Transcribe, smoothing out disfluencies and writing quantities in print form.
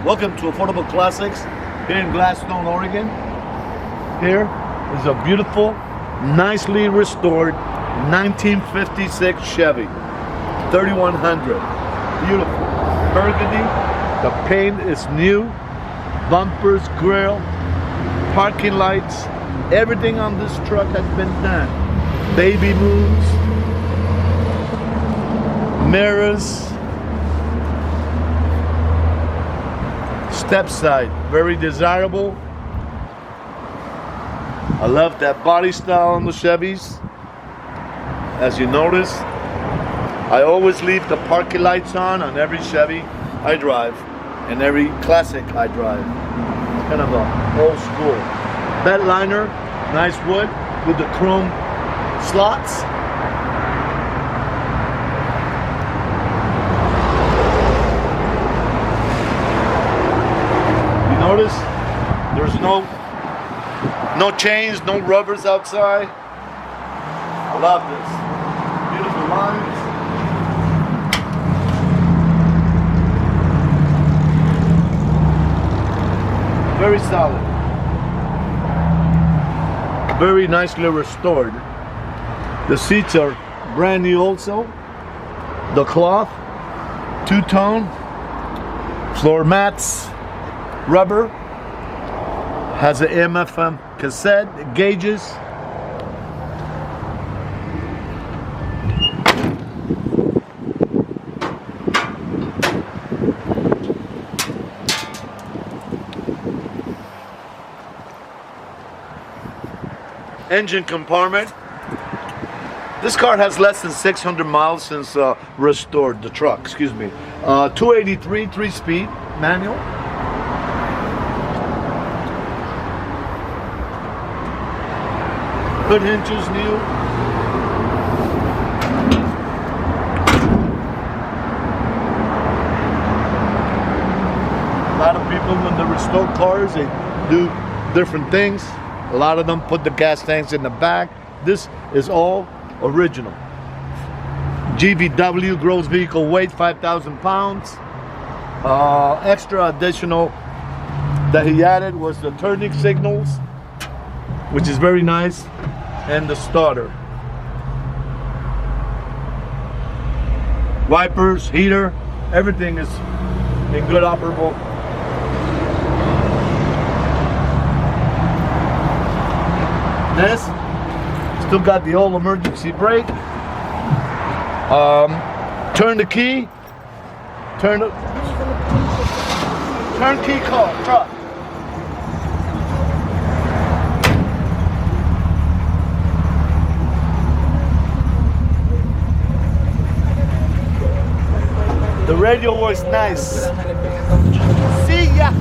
Welcome to Affordable Classics here in Gladstone, Oregon. Here is a beautiful, nicely restored 1956 Chevy 3100. Beautiful. Burgundy. The paint is new. Bumpers, grill, parking lights. Everything on this truck has been done. Baby moons, mirrors, step side, very desirable. I love that body style on the Chevys. As you notice, I always leave the parking lights on every Chevy I drive and every Classic I drive. It's kind of a old school. Bed liner, nice wood with the chrome slots. You notice there's no chains, no rubbers outside. I love this. Beautiful lines. Very solid. Very nicely restored. The seats are brand new also. The cloth, two-tone, floor mats, rubber, has an AM/FM cassette, gauges. Engine compartment. This car has less than 600 miles since restored, the truck, excuse me. 283, 3-speed, manual. Hood hinges new. A lot of people, when they restore cars, they do different things. A lot of them put the gas tanks in the back. This is all original. GVW, gross vehicle weight, 5,000 pounds. Extra additional that he added was the turning signals, which is very nice, and the starter. Wipers, heater, everything is in good operable. This still got the old emergency brake. Turn the key. Turn key car truck. The radio was nice. See ya.